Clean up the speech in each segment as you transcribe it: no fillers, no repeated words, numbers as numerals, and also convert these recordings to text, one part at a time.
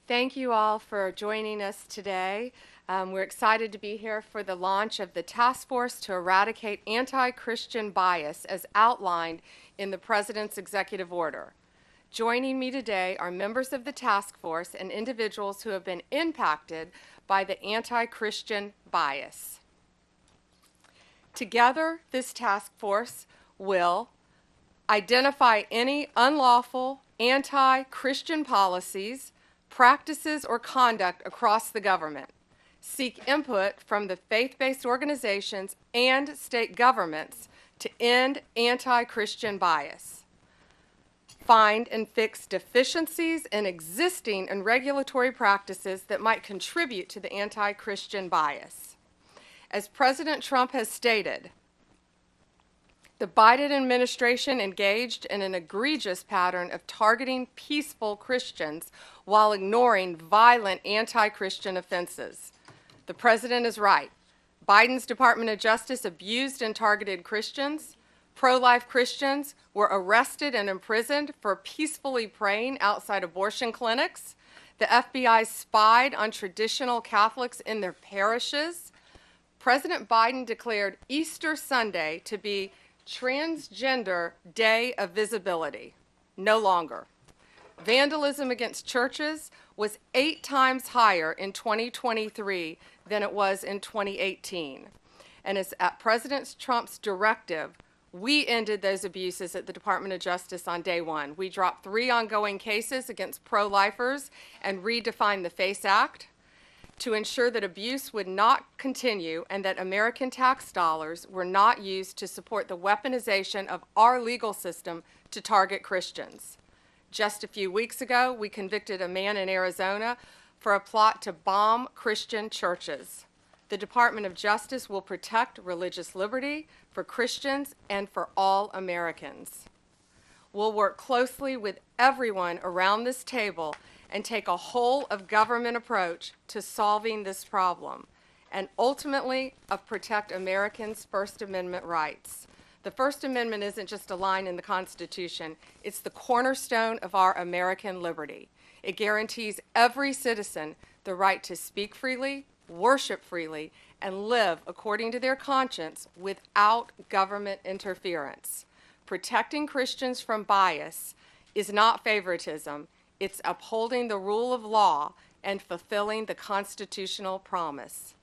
Thank you all for joining us today. We're excited to be here for the launch of the Task Force to Eradicate Anti-Christian Bias as outlined in the President's Executive Order. Joining me today are members of the task force and individuals who have been impacted by the anti-Christian bias. Together, this task force will identify any unlawful anti-Christian policies, practices, or conduct across the government, seek input from the faith-based organizations and state governments to end anti-Christian bias, find and fix deficiencies in existing and regulatory practices that might contribute to the anti-Christian bias. As President Trump has stated, the Biden administration engaged in an egregious pattern of targeting peaceful Christians while ignoring violent anti-Christian offenses. The president is right. Biden's Department of Justice abused and targeted Christians. Pro-life Christians were arrested and imprisoned for peacefully praying outside abortion clinics. The FBI spied on traditional Catholics in their parishes. President Biden declared Easter Sunday to be Transgender Day of Visibility. No longer. Vandalism against churches was 8 times higher in 2023 than it was in 2018. And it's at President Trump's directive, we ended those abuses at the Department of Justice on day one. We dropped 3 ongoing cases against pro-lifers and redefined the FACE Act to ensure that abuse would not continue and that American tax dollars were not used to support the weaponization of our legal system to target Christians. Just a few weeks ago, we convicted a man in Arizona for a plot to bomb Christian churches. The Department of Justice will protect religious liberty for Christians and for all Americans. We'll work closely with everyone around this table and take a whole of government approach to solving this problem, and ultimately protect Americans' First Amendment rights. The First Amendment isn't just a line in the Constitution, it's the cornerstone of our American liberty. It guarantees every citizen the right to speak freely, worship freely, and live according to their conscience without government interference. Protecting Christians from bias is not favoritism. It's upholding the rule of law and fulfilling the constitutional promise.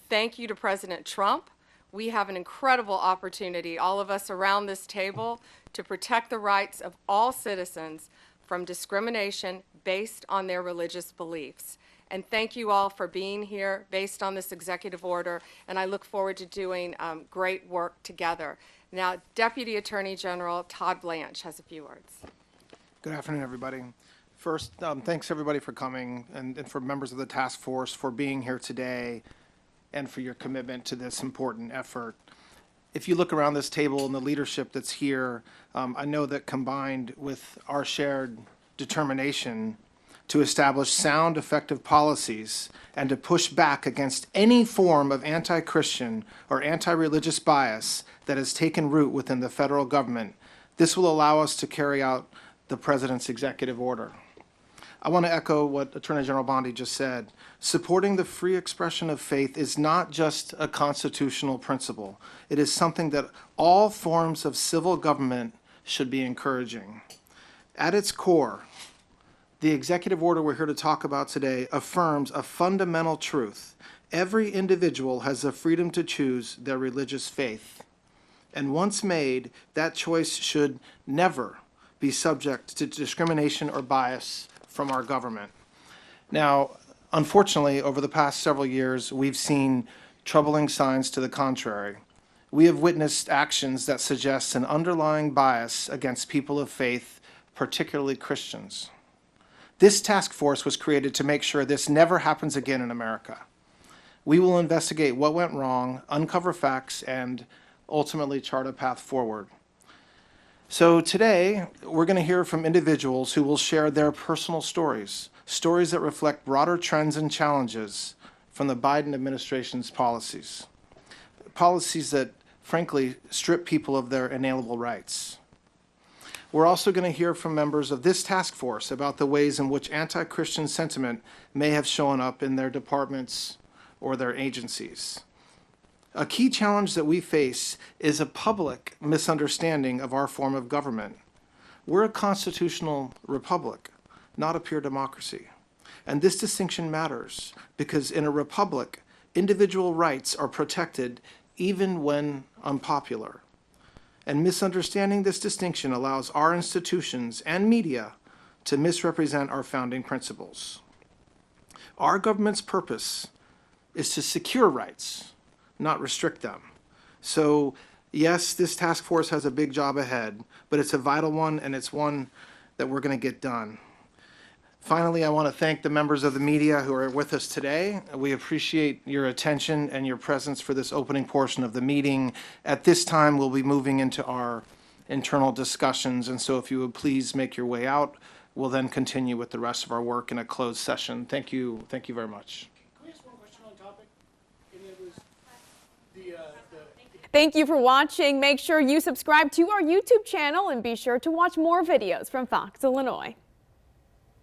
Thank you to President Trump. We have an incredible opportunity, all of us around this table, to protect the rights of all citizens from discrimination based on their religious beliefs. And thank you all for being here based on this executive order, and I look forward to doing great work together. Now, Deputy Attorney General Todd Blanche has a few words. Good afternoon, everybody. First, thanks everybody for coming and for members of the task force for being here today and for your commitment to this important effort. If you look around this table and the leadership that's here, I know that combined with our shared determination to establish sound, effective policies and to push back against any form of anti-Christian or anti-religious bias that has taken root within the federal government, this will allow us to carry out the President's executive order. I want to echo what Attorney General Bondi just said. Supporting the free expression of faith is not just a constitutional principle. It is something that all forms of civil government should be encouraging. At its core, the executive order we're here to talk about today affirms a fundamental truth. Every individual has the freedom to choose their religious faith. And once made, that choice should never be subject to discrimination or bias from our government. Now, unfortunately, over the past several years, we've seen troubling signs to the contrary. We have witnessed actions that suggest an underlying bias against people of faith, particularly Christians. This task force was created to make sure this never happens again in America. We will investigate what went wrong, uncover facts, and ultimately chart a path forward. So today, we're going to hear from individuals who will share their personal stories, stories that reflect broader trends and challenges from the Biden administration's policies. Policies that, frankly, strip people of their inalienable rights. We're also going to hear from members of this task force about the ways in which anti-Christian sentiment may have shown up in their departments or their agencies. A key challenge that we face is a public misunderstanding of our form of government. We're a constitutional republic, not a pure democracy. And this distinction matters because in a republic, individual rights are protected even when unpopular. And misunderstanding this distinction allows our institutions and media to misrepresent our founding principles. Our government's purpose is to secure rights, not restrict them. So yes, this task force has a big job ahead, but it's a vital one, and it's one that we're going to get done. Finally, I want to thank the members of the media who are with us today. We appreciate your attention and your presence for this opening portion of the meeting. At this time, we'll be moving into our internal discussions, and so if you would please make your way out, we'll then continue with the rest of our work in a closed session. Thank you very much. Can we ask one question on topic? And it was Thank you for watching. Make sure you subscribe to our YouTube channel and be sure to watch more videos from Fox, Illinois.